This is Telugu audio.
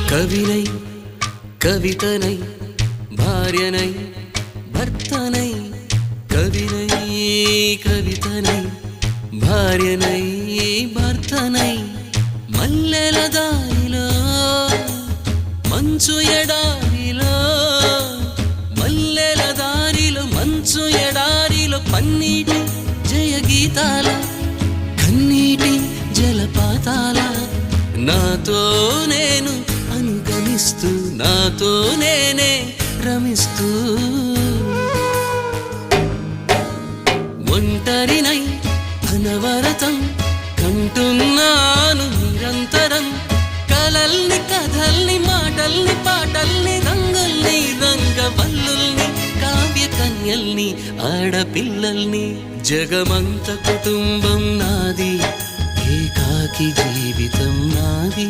కవినై కవితనై భార్యనై భర్తనై కవినై కవితనై భార్యనై భర్తనై మల్లెల దారిలో మంచు ఎడారిలో మల్లెల దారిలో మంచు ఎడారిలో పన్నీటి జయ గీతాల కన్నీటి జలపాతాల నాతో నేను అనుగమిస్తూ నాతో నేనే రమిస్తూ ఒంటరినై అనవరతం కంటున్నాను నిరంతరం కలల్ని కథల్ని మాటల్ని పాటల్ని రంగుల్ని రంగవల్లుల్ని కావ్య కన్యల్ని ఆడపిల్లల్ని జగమంత కుటుంబం నాది ఏకాకి జీవితం నాది.